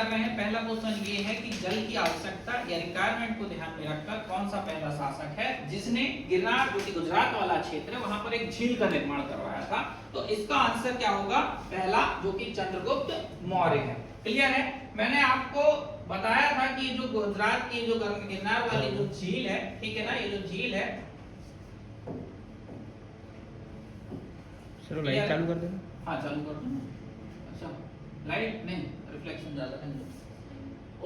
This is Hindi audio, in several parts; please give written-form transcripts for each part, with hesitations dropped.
कर रहे हैं। पहला क्वेश्चन ये है कि जल की आवश्यकता या रिक्वायरमेंट को ध्यान में रखकर कौन सा पहला शासक है जिसने गिरनार जो कि गुजरात वाला क्षेत्र है वहां पर एक झील का निर्माण करवाया था। तो इसका आंसर क्या होगा, पहला जो कि चंद्रगुप्त मौर्य है। क्लियर है। मैंने आपको बताया था कि जो गुजरात की जो गिरनार वाली जो झील है, ठीक है ना, ये जो झील है, चलो लाइट चालू कर देना। हाँ चालू कर दूं। अच्छा लाइट नहीं, रिफ्लेक्शन ज्यादा है।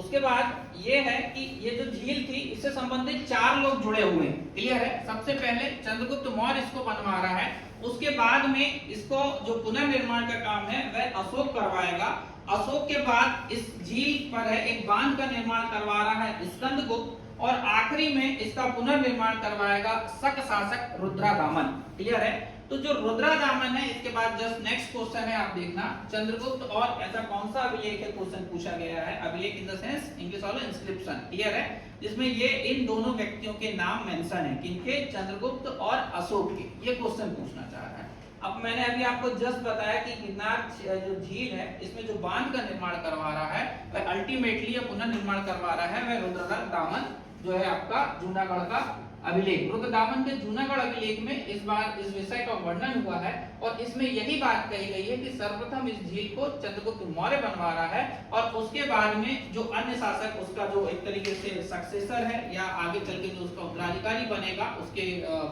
उसके बाद ये है कि ये जो झील थी इससे संबंधित 4 लोग जुड़े हुए हैं। क्लियर है। सबसे पहले चंद्रगुप्त मौर्य इसको बनवा रहा है, उसके बाद में इसको जो पुनर्निर्माण का काम है वह अशोक करवाएगा। अशोक के बाद इस झील पर है एक बांध का निर्माण करवा रहा है स्कंदगुप्त, और आखिरी में इसका पुनर्निर्माण करवाएगा शक शासक रुद्रादामन। क्लियर है। तो जो रुद्रादामन है, इसके बाद जस्ट नेक्स्ट क्वेश्चन है, आप देखना चंद्रगुप्त और ऐसा कौन सा अभिलेख है, क्वेश्चन पूछा गया है। अभिलेख इन द सेंस इंग्लिश वाला इंस्क्रिप्शन। क्लियर है। जिसमें ये इन दोनों व्यक्तियों के नाम मेंशन है, किनके, चंद्रगुप्त और अशोक के। ये क्वेश्चन पूछना चाह रहा है। अब मैंने अभी आपको जस्ट बताया कि गिरनार जो झील है इसमें जो बांध का निर्माण करवा रहा है वह अल्टीमेटली पुनर्निर्माण करवा रहा है वह रुद्रदामन जो है आपका जूनागढ़ का अभिलेख। रुद्रदामन के जूनागढ़ अभिलेख में इस बार इस विषय का वर्णन हुआ है और इसमें यही बात कही गई है कि सर्वप्रथम इस झील को चंद्रगुप्त मौर्य बनवा रहा है और उसके बाद में जो अन्य शासक उसका जो एक तरीके से सक्सेसर है या आगे चल के जो उसका उत्तराधिकारी बनेगा, उसके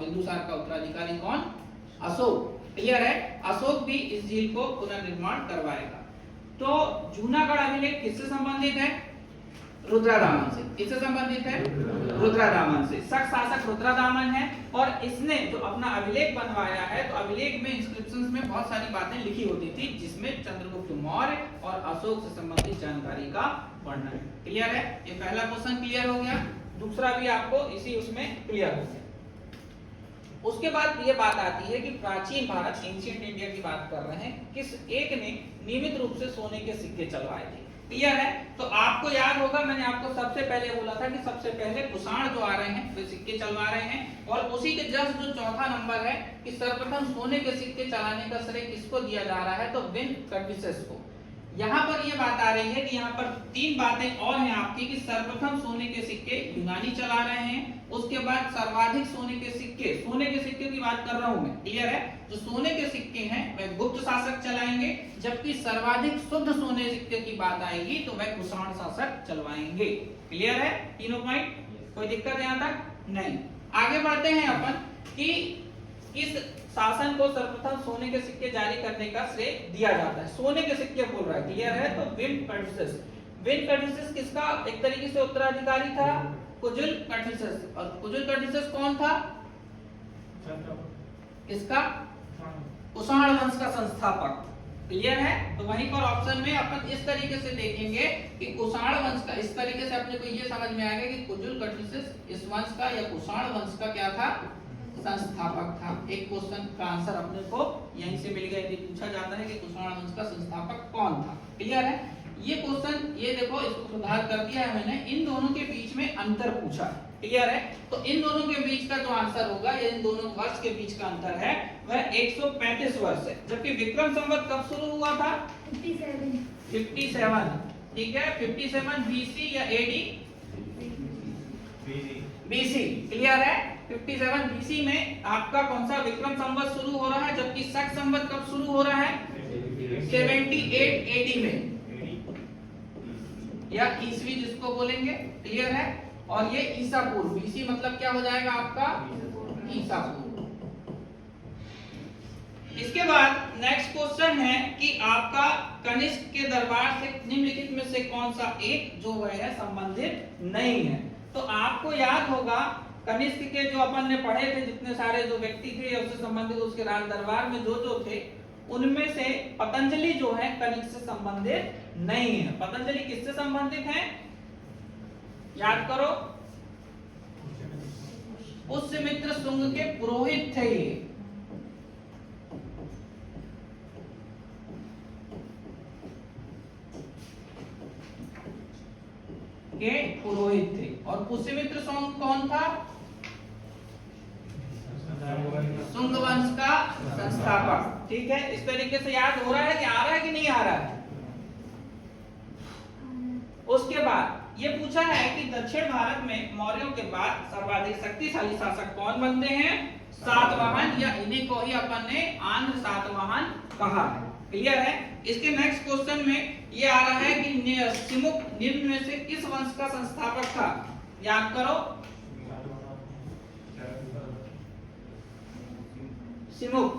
बिंदुसार का उत्तराधिकारी कौन, अशोक। क्लियर है। अशोक भी इस झील को पुनर्निर्माण करवाएगा। तो जूनागढ़ अभिलेख किससे संबंधित है, रुद्रादामन से। किससे संबंधित है, रुद्रादामन से। शक शासक रुद्रादामन है और इसने जो अपना अभिलेख बनवाया है, तो अभिलेख में इंस्क्रिप्शंस में बहुत सारी बातें लिखी होती थी जिसमें चंद्रगुप्त मौर्य और अशोक से संबंधित जानकारी का वर्णन। क्लियर है। ये पहला क्वेश्चन क्लियर हो गया। दूसरा भी आपको इसी उसमें क्लियर हो गया। उसके बाद ये बात आती है कि प्राचीन भारत, एंशिएंट इंडिया की बात कर रहे हैं, किस एक ने नियमित रूप से सोने के सिक्के चलवाए थे। क्लियर है। तो आपको याद होगा मैंने आपको सबसे पहले बोला था कि सबसे पहले कुषाण जो आ रहे हैं वे सिक्के चलवा रहे हैं, और उसी के जस्ट जो चौथा नंबर है कि सर्वप्रथम सोने के सिक्के चलाने का श्रेय किसको दिया जा रहा है, तो विन कर्टिसस को। यहाँ पर ये बात आ रही है कि यहाँ पर 3 बातें और हैं आपकी कि सर्वप्रथम सोने के सिक्के यूनानी चला रहे हैं, उसके बाद सर्वाधिक सोने के सिक्के की बात कर रहा हूं मैं। क्लियर है। जो सोने के सिक्के हैं वह गुप्त शासक चलाएंगे, जबकि सर्वाधिक शुद्ध सोने सिक्के की बात आएगी तो वह कुषाण शासक चलवाएंगे। क्लियर है। तीनों पॉइंट, कोई दिक्कत यहाँ तक नहीं। आगे बढ़ते हैं अपन कि किस शासन को सर्वप्रथम सोने के सिक्के जारी करने का श्रेय दिया जाता है। सोने के सिक्के बोल रहा है। क्लियर है। तो विन कर्टिसस किसका एक तरीके से उत्तराधिकारी था, कुजुल कर्टिसस। और कुजुल कर्टिसस कौन था, इसका कुषाण वंश का संस्थापक। क्लियर है। तो वहीं पर ऑप्शन में अपन इस तरीके से देखेंगे कि कुषाण वंश का, इस तरीके से अपने को ये समझ में आएगा कि कुजुल कर्टिसस इस वंश का या कुषाण वंश का क्या था, संस्थापक था। एक क्वेश्चन का आंसर अपने को यहीं से मिल गया। यदि पूछा जाता है कि कुषाण वंश का संस्थापक कौन था। क्लियर है। ये क्वेश्चन, ये देखो इसको सुधार कर दिया है मैंने, इन दोनों के बीच में अंतर पूछा है। क्लियर है। तो इन दोनों के बीच का जो आंसर होगा या इन दोनों वर्ष के बीच का अंतर है वह 135 वर्ष है। जबकि विक्रम संवत कब शुरू हुआ था, 57। ठीक है। 57 बीसी या एडी, बीसी। क्लियर है। 57 बीसी में आपका कौन सा विक्रम संवत शुरू हो रहा है, जबकि शक संवत कब शुरू हो रहा है, 78 एडी में, या ईसवी जिसको बोलेंगे। क्लियर है। और ये ईसा पूर्व, बीसी मतलब क्या हो जाएगा आपका, ईसा पूर्व। इसके बाद नेक्स्ट क्वेश्चन है कि आपका कनिष्क के दरबार से निम्नलिखित में से कौन सा एक जो है संबंधित नहीं है। तो आपको याद होगा कनिष्क के जो अपन ने पढ़े थे जितने सारे जो व्यक्ति थे उससे संबंधित उसके राज दरबार में जो थे, उनमें से पतंजलि जो है कनिष्क से संबंधित नहीं है। पतंजलि किससे संबंधित है, याद करो, पुष्यमित्र शुंग के पुरोहित थे ये पुरोहित थे। और पुष्यमित्र शुंग कौन था, शुंग वंश का संस्थापक। ठीक है। इस तरीके से याद हो रहा है कि आ रहा है कि नहीं आ रहा है, उसके बाद ये पूछा है कि दक्षिण भारत में मौर्यों के बाद सर्वाधिक शक्तिशाली शासक कौन बनते हैं? सातवाहन, या इन्हीं को ही अपन ने आंध्र सातवाहन कहा है। क्लियर है? इसके नेक्स्ट क्वेश्चन में ये आ रहा है कि सिमुक निम्न में से किस वंश का संस्थापक था? याद करो, सिमुक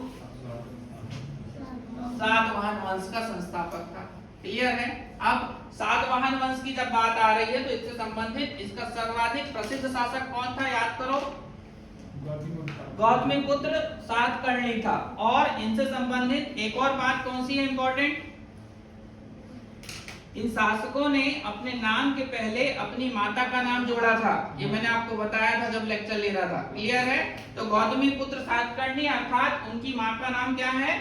सातवाहन वंश का संस्थापक था। क्लियर है? अब सातवाहन वंश की जब बात आ रही है तो इससे संबंधित इसका सर्वाधिक प्रसिद्ध शासक कौन था? याद करो, गौतमीपुत्र सातकर्णी था। और इनसे संबंधित एक और बात कौन सी है इंपॉर्टेंट? इन शासकों ने अपने नाम के पहले अपनी माता का नाम जोड़ा था। ये मैंने आपको बताया था जब लेक्चर ले रहा था। क्लियर है? तो गौतमीपुत्र सातकर्णी अर्थात उनकी माँ का नाम क्या है?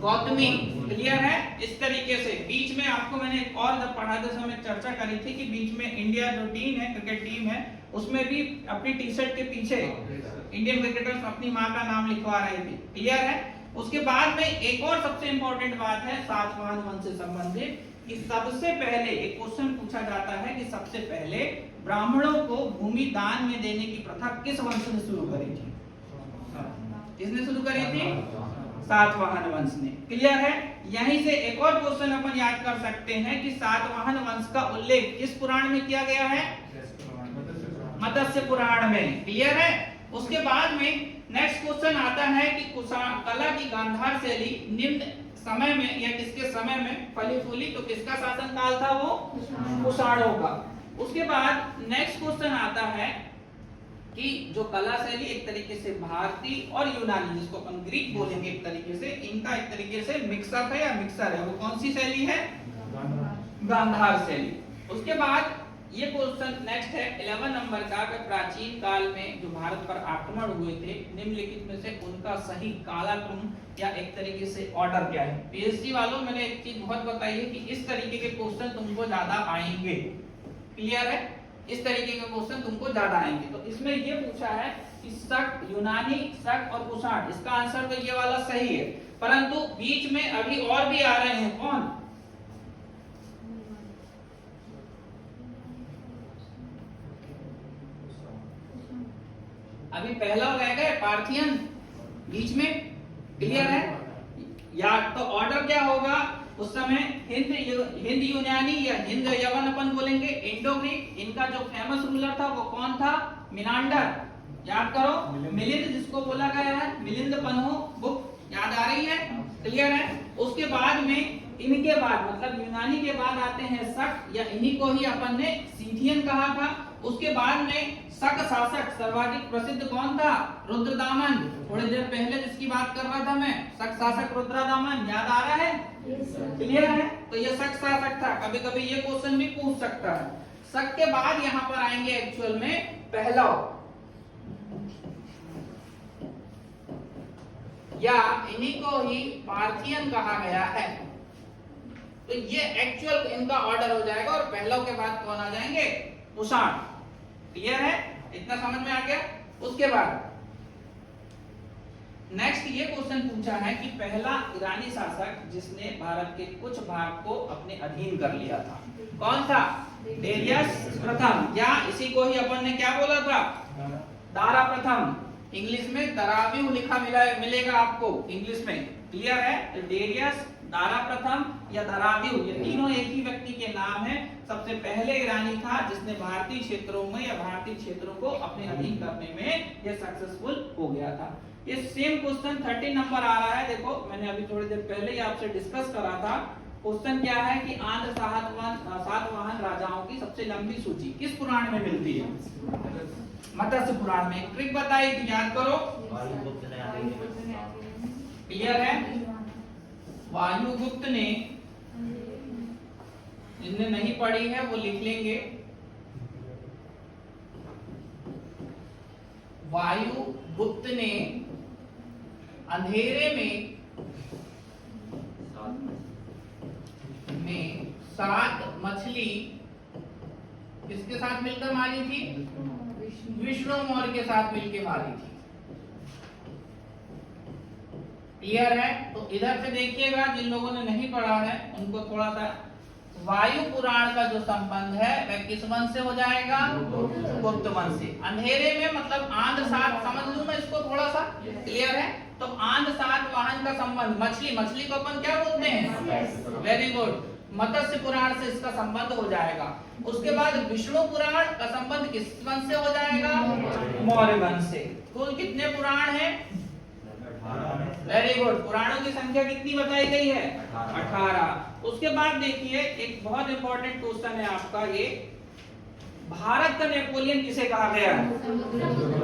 गौतमी। क्लियर है? इस तरीके से बीच में आपको मैंने एक और जब पढ़ाते समय चर्चा करी थी कि बीच में इंडिया जो टीम है, क्रिकेट टीम है, उसमें भी अपनी टी शर्ट के पीछे इंडियन क्रिकेटर्स अपनी माँ का नाम लिखवा रहे थे। क्लियर है? उसके बाद में एक और सबसे इंपॉर्टेंट बात है सातवाहन वंश से संबंधित कि सबसे पहले एक क्वेश्चन पूछा जाता है कि सबसे पहले ब्राह्मणों को भूमि दान में देने की प्रथा किस वंश ने शुरू करी थी? किसने शुरू करी थी? सातवाहन वंश ने। क्लियर है? यहीं से एक और क्वेश्चन अपन याद कर सकते हैं कि सातवाहन वंश का उल्लेख किस पुराण में किया गया है? मत्स्य पुराण में। क्लियर है? उसके बाद में नेक्स्ट क्वेश्चन आता है कि कला की गांधार शैली निम्न समय में या किसके समय में फली फूली? तो किसका शासन काल था? वो कुषाणों का। उसके बाद नेक्स्ट क्वेश्चन आता है कि जो कला शैली एक तरीके से भारतीय और यूनानी, जिसको अपन ग्रीक बोलेंगे एक तरीके से, इनका एक तरीके से मिक्सअप है या मिक्सर है। वो कौन सी शैली है? गांधार शैली। उसके बाद ये क्वेश्चन नेक्स्ट है 11 नंबर का, प्राचीन काल में जो भारत पर आक्रमण हुए थे निम्नलिखित में से उनका सही कालक्रम या एक तरीके से ऑर्डर क्या है? पीएससी वालों, मैंने एक चीज बहुत बताई है कि इस तरीके के क्वेश्चन तुमको ज्यादा आएंगे। क्लियर है? इस तरीके के क्वेश्चन तुमको ज्यादा आएंगे। तो इसमें ये पूछा है कि शक, यूनानी, शक और कुषाण, इसका आंसर तो ये वाला सही है, परंतु बीच में अभी और भी आ रहे हैं। कौन? अभी पहला रह गए पार्थियन बीच में। क्लियर है? या तो ऑर्डर क्या होगा उस समय? हिंद यूनानी या हिंद यवन अपन बोलेंगे, इंडो ग्रीक। इनका जो फेमस रूलर था वो कौन था? मिनांडर। याद करो, मिलिंद जिसको बोला गया है, मिलिंद पन्हो बुक, याद आ रही है? क्लियर है? उसके बाद में इनके बाद मतलब यूनानी के बाद आते हैं शक, या इन्हीं को ही अपन ने सीथियन कहा था। उसके बाद में शक शासक सर्वाधिक प्रसिद्ध कौन था? रुद्रदामन। थोड़ी देर पहले जिसकी बात कर रहा था मैं, शक शासक रुद्रदामन, याद आ रहा है? क्लियर है? तो ये शक शासक था। कभी कभी ये क्वेश्चन भी पूछ सकता है। शक के बाद यहाँ पर आएंगे एक्चुअल में पहलव, या इन्हीं को ही पार्थियन कहा गया है। तो ये एक्चुअल इनका ऑर्डर हो जाएगा और पहलव के बाद कौन आ जाएंगे? कुषाण। क्लियर है? इतना समझ में आ गया? उसके बाद नेक्स्ट ये क्वेश्चन पूछा है कि पहला ईरानी शासक जिसने भारत के कुछ भाग को अपने अधीन कर लिया था, कौन था? डेरियस प्रथम, या इसी को ही अपन ने क्या बोला था? दारा प्रथम। इंग्लिश में दराव्यू लिखा मिलेगा आपको इंग्लिश में। क्लियर है? तो डेरियस, दारा प्रथम या दराव्यू, ये तीनों एक ही व्यक्ति के नाम है। सबसे पहले ईरानी था जिसने भारतीय क्षेत्रों में या भारतीय क्षेत्रों को अपने अधीन करने में ये सक्सेसफुल हो गया था। ये सेम क्वेश्चन 13 नंबर आ रहा है। देखो, मैंने अभी थोड़ी देर पहले ही आपसे डिस्कस करा था। क्वेश्चन क्या है कि आंध्र सातवाहन राजाओं की सबसे लंबी सूची किस पुराण में मिलती है? मत्स्य पुराण में। एक ट्रिक बताई थी, याद करो। क्लियर है? वायुगुप्त ने, जिनने नहीं पढ़ी है वो लिख लेंगे, वायुगुप्त ने अंधेरे में 7 मछली किसके साथ मिलकर मारी थी? विष्णु मौर्य के साथ मिलकर मारी थी। क्लियर है? तो इधर से देखिएगा, जिन लोगों ने नहीं पढ़ा है उनको थोड़ा सा वायु पुराण का जो संबंध है वह किस वंश से हो जाएगा? गुप्त वंश से। अंधेरे में मतलब आंध सात, समझ लूं मैं इसको थोड़ा सा, क्लियर है? तो आंध सात वाहन का संबंध, मछली को अपन क्या बोलते हैं? वेरी गुड, मत्स्य पुराण से इसका संबंध हो जाएगा। उसके बाद विष्णु पुराण का संबंध किस वंश से हो जाएगा? मौर्य वंश से। कुल कितने पुराण हैं? वेरी गुड, पुराणों की संख्या कितनी बताई गई है? 18। उसके बाद देखिए एक बहुत इंपॉर्टेंट क्वेश्चन है आपका, ये भारत का नेपोलियन किसे कहा गया है?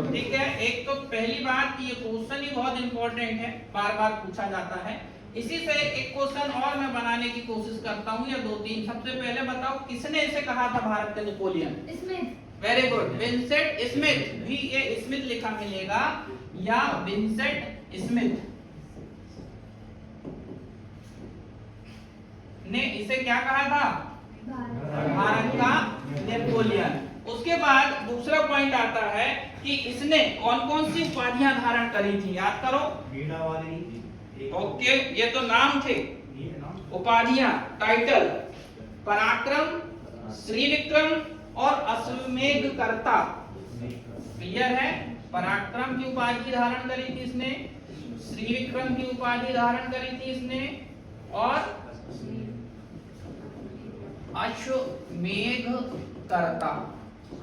ठीक है, एक तो पहली बात कि ये क्वेश्चन ही बहुत इंपॉर्टेंट है, बार बार पूछा जाता है। इसी से एक क्वेश्चन और मैं बनाने की कोशिश करता हूँ या दो तीन। सबसे पहले बताओ किसने इसे कहा था भारत का Napoleon? Smith. Very good, Vincent Smith, VA Smith लिखा मिलेगा या विंसेंट स्मिथ ने इसे क्या कहा था? भारत का नेपोलियन। उसके बाद दूसरा पॉइंट आता है कि इसने कौन कौन सी उपाधियां धारण करी थी, याद करो। ओके, ये तो नाम थे, उपाधियां, टाइटल, पराक्रम, श्री विक्रम और अश्वमेधकर्ता। क्लियर है? पराक्रम की उपाधि धारण करी थी इसने, श्री विक्रम की उपाधि धारण करी थी इसने और अश्वमेधकर्ता,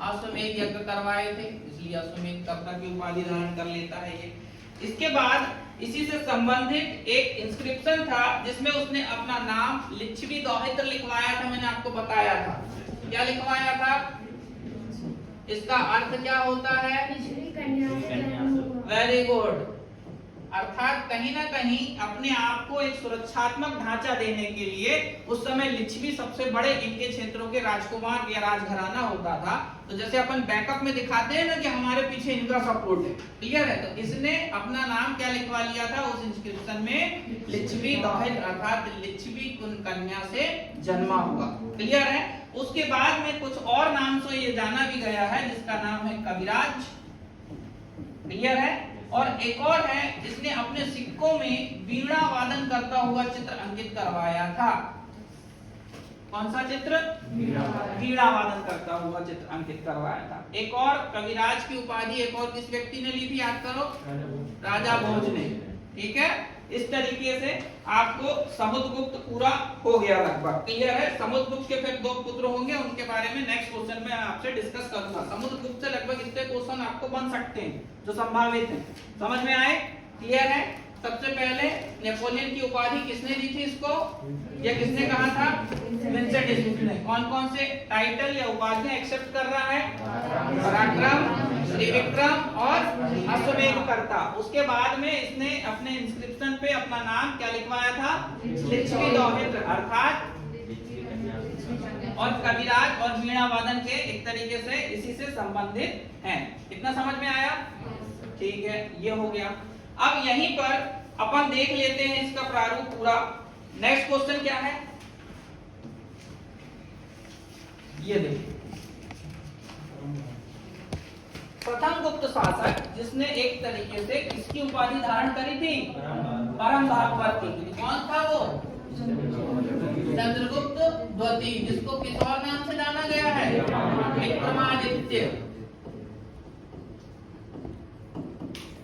अश्वमेध यज्ञ करवाए थे, इसलिए अश्वमेधकर्ता की उपाधि धारण कर लेता है ये। इसके बाद इसी से संबंधित एक इंस्क्रिप्शन था जिसमें उसने अपना नाम लिच्छवी दोहित्र लिखवाया था, मैंने आपको बताया था। क्या लिखवाया था? इसका अर्थ क्या होता है? वेरी गुड, अर्थात कहीं ना कहीं अपने आप को एक सुरक्षात्मक ढांचा देने के लिए उस समय लिच्छवी सबसे बड़े इनके क्षेत्रों के राजकुमार या राजघराना होता था। तो जैसे अपन बैकअप में दिखाते हैं ना कि हमारे पीछे इनका सपोर्ट है, क्लियर है? तो इसने अपना नाम क्या लिखवा लिया था उस इंस्क्रिप्शन में? लिच्छवी दोहित्र, अर्थात लिच्छवी कन्या से जन्मा हुआ। क्लियर है? उसके बाद में कुछ और नाम से ये जाना भी गया है जिसका नाम है कविराज। क्लियर है? और एक और है, इसने अपने सिक्कों में वीणा वादन करता हुआ चित्र अंकित करवाया था। कौन सा चित्र? वीणा वादन करता हुआ चित्र अंकित करवाया था। एक और कविराज की उपाधि एक और किस व्यक्ति ने ली थी, याद करो? राजा भोज ने। ठीक है, इस तरीके से आपको समुद्रगुप्त पूरा हो गया लगभग। क्लियर है? समुद्रगुप्त के फिर 2 पुत्र होंगे, उनके बारे में नेक्स्ट क्वेश्चन में आपसे डिस्कस करूंगा। समुद्रगुप्त से लगभग इतने क्वेश्चन आपको बन सकते हैं जो संभावित हैं। समझ में आए? क्लियर है? सबसे पहले नेपोलियन की उपाधि किसने दी थी इसको? या किसने कहा था? विंसेंट स्मिथ ने। कौन कौन से टाइटल या उपाधियां एक्सेप्ट कर रहा है? पराक्रम, श्री विक्रम और अश्वमेधकर्ता। उसके बाद में इसने अपने इंस्क्रिप्शन पे अपना नाम क्या लिखवाया था? लिच्छवी दोहित्र, अर्थात और कविराज और वीणा वादन के एक तरीके से इसी से संबंधित हैं। इतना समझ में आया? ठीक है, ये हो गया। अब यहीं पर अपन देख लेते हैं इसका प्रारूप पूरा। नेक्स्ट क्वेश्चन क्या है, ये देखिए। प्रथम गुप्त शासक जिसने एक तरीके से किसकी उपाधि धारण करी थी? परम भागवत की। कौन था वो? चंद्रगुप्त द्वितीय, जिसको किस और नाम से जाना गया है? विक्रमादित्य।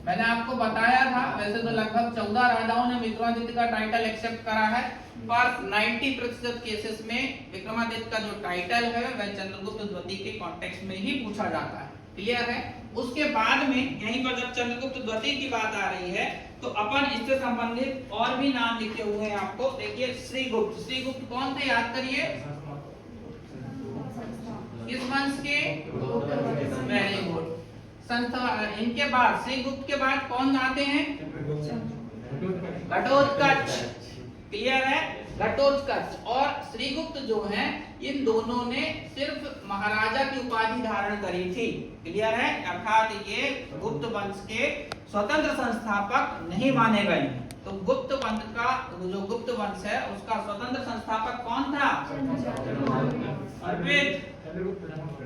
मैंने आपको बताया था, वैसे तो लगभग 14 राजाओं ने विक्रमादित्य का टाइटल एक्सेप्ट करा है, पर 90% केसेस में विक्रमादित्य का जो टाइटल है वह चंद्रगुप्त द्वितीय के कॉन्टेक्स्ट में ही पूछा जाता है। क्लियर है? उसके बाद में यहीं पर जब चंद्रगुप्त द्वितीय की बात आ रही है तो अपन इससे संबंधित और भी नाम लिखे हुए हैं आपको। देखिए, श्रीगुप्त। श्रीगुप्त कौन थे, याद करिए? किस वंश के? वेरी गुड, संस्था। इनके बाद, श्रीगुप्त के बाद कौन आते हैं? घटोत्कच। क्लियर है? घटोत्कच और श्रीगुप्त जो हैं, इन दोनों ने सिर्फ महाराजा की उपाधि धारण करी थी। क्लियर है? अर्थात ये गुप्त वंश के स्वतंत्र संस्थापक नहीं माने गए। तो गुप्त वंश का जो गुप्त वंश है उसका स्वतंत्र संस्थापक कौन था? अर्पित,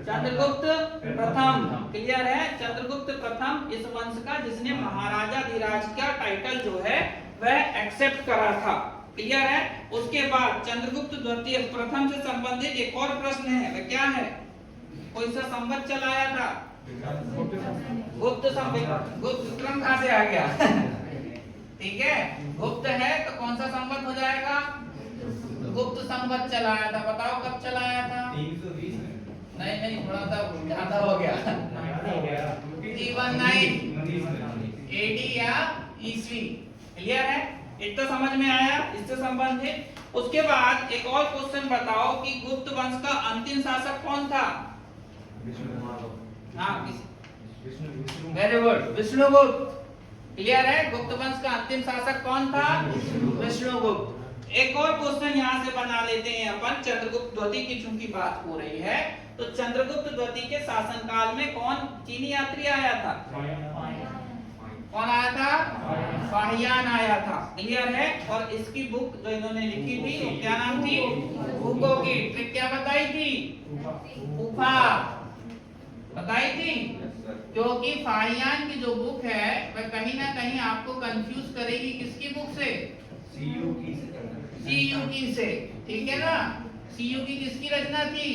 चंद्रगुप्त प्रथम। क्लियर है? चंद्रगुप्त प्रथम इस वंश का जिसने महाराजा धीराज का टाइटल जो है वह एक्सेप्ट करा था। क्लियर है। उसके बाद चंद्रगुप्त द्वितीय प्रथम से संबंधित एक और प्रश्न है, वह क्या है? कौन सा संवत चलाया था? गुप्त संवत। गुप्त विक्रम कहां से आ गया? ठीक है, गुप्त है तो कौन सा संवत हो जाएगा? गुप्त संवत चलाया था। बताओ कब चलाया था? 320 में। नहीं, थोड़ा सा ज्यादा हो गया। 319 एडी या ईस्वी। क्लियर है, इतना समझ में आया इससे संबंधित। उसके बाद एक और क्वेश्चन बताओ कि गुप्त वंश का अंतिम शासक कौन था? हाँ, वेरी गुड, विष्णुगुप्त। क्लियर है, गुप्त वंश का अंतिम शासक कौन था? विष्णुगुप्त। एक और क्वेश्चन यहाँ से बना लेते हैं अपन, चंद्रगुप्त द्वितीय की चूंकि बात हो रही है, तो चंद्रगुप्त द्वितीय के शासनकाल में कौन चीनी यात्री आया था? कौन आया था? फाहियान आया था। क्लियर है, और इसकी बुक जो इन्होंने लिखी थी वो क्या नाम थी? हुगो की। ट्रिक क्या बताई थी? उफा बताई थी, क्योंकि फाहियान की जो बुक है वह कहीं ना कहीं आपको कंफ्यूज करेगी किसकी बुक से? सीयूकी से। ठीक है ना, सीयूकी किसकी रचना थी?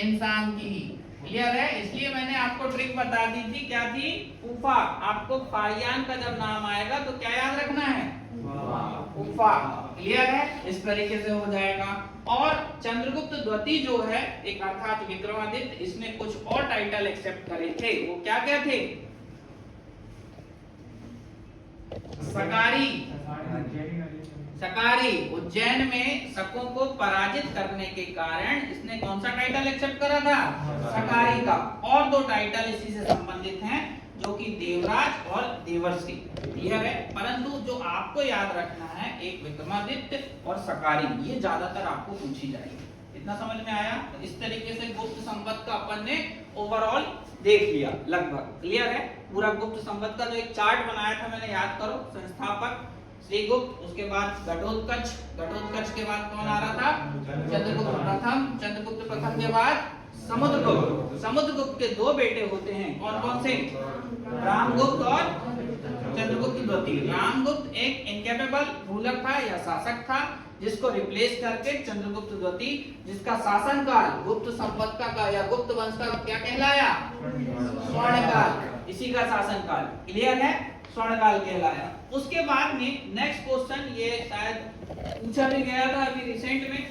इंसान की। क्लियर है, इसलिए मैंने आपको ट्रिक बता दी थी, क्या थी? उफा। आपको फाहियान का जब नाम आएगा तो क्या याद रखना है? उफा। क्लियर है, इस तरीके से हो जाएगा। और चंद्रगुप्त द्वितीय जो है, एक अर्थात विक्रमादित्य, इसने कुछ और टाइटल एक्सेप्ट करे थे। वो क्या क्या थे? सकारी। सकारी, उज्जैन में शकों को पराजित करने के कारण इसने कौन सा टाइटल एक्सेप्ट करा था? सकारी का। और दो टाइटल इसी से संबंधित हैं, जो कि देवराज और देवर्षि। क्लियर है, परंतु जो आपको याद रखना है, एक विक्रमादित्य और सकारी, ये ज्यादातर आपको पूछी जाएगी। इतना समझ में आया? तो इस तरीके से गुप्त संवत का अपन ने ओवरऑल देख लिया लगभग। क्लियर है, पूरा गुप्त संवत का जो एक चार्ट बनाया था मैंने, याद करो। संस्थापक श्रीगुप्त, उसके बाद घटोत्कच, घटोत्कच के बाद कौन आ रहा था? चंद्रगुप्त प्रथम, चंद्रगुप्त प्रथम के बाद समुद्रगुप्त। समुद्रगुप्त के दो बेटे होते हैं, कौन कौन से? रामगुप्त और चंद्रगुप्त द्वितीय। रामगुप्त एक इनकैपेबल रूलर था या शासक था, जिसको रिप्लेस करके चंद्रगुप्त द्वितीय, जिसका शासनकाल गुप्त संवत का या गुप्त वंश का क्या कहलाया? स्वर्णकाल। इसी का शासनकाल। क्लियर है, स्वर्णकाल कहलाया। उसके बाद में नेक्स्ट क्वेश्चन, ये शायद पूछा भी गया था अभी रिसेंट में,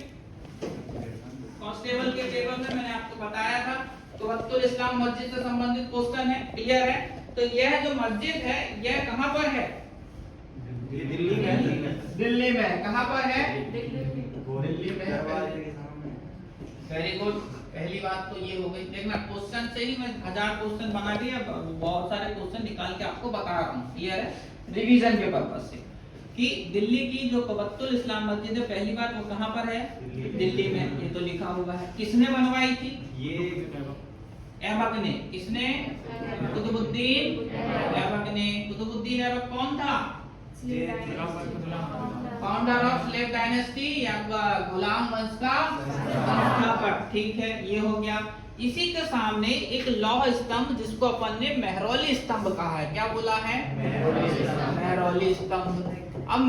कांस्टेबल के पेपर में मैंने आपको बताया था। तो अब्दुल इस्लाम मस्जिद से संबंधित क्वेश्चन है। क्लियर है, तो यह जो मस्जिद है यह कहां पर है? दिल्ली में। दिल्ली में। कहां पर है? दिल्ली में। वेरी गुड, पहली बात तो ये हो गई। देखना, क्वेश्चन से ही मैं 1000 क्वेश्चन बना के बहुत सारे क्वेश्चन निकाल के आपको बता रहा हूँ। क्लियर है, रिवीजन के पर्पस से, कि दिल्ली की जो कबत्तुल इस्लाम मस्जिद है, पहली बात वो कहां पर है? दिल्ली में। ये तो लिखा हुआ है। किसने बनवाई थी? ऐबक ने। किसने? कुतुबुद्दीन ऐबक ने। कुतुबुद्दीन ऐबक कौन था? फाउंडर ऑफ स्लेव डायनेस्टी या गुलाम वंश का संस्थापक। ठीक है, ये हो गया। इसी के सामने एक लौह स्तंभ, जिसको अपन ने मेहरौली स्तंभ कहा है। क्या बोला है? मेहरौली स्तंभ। अब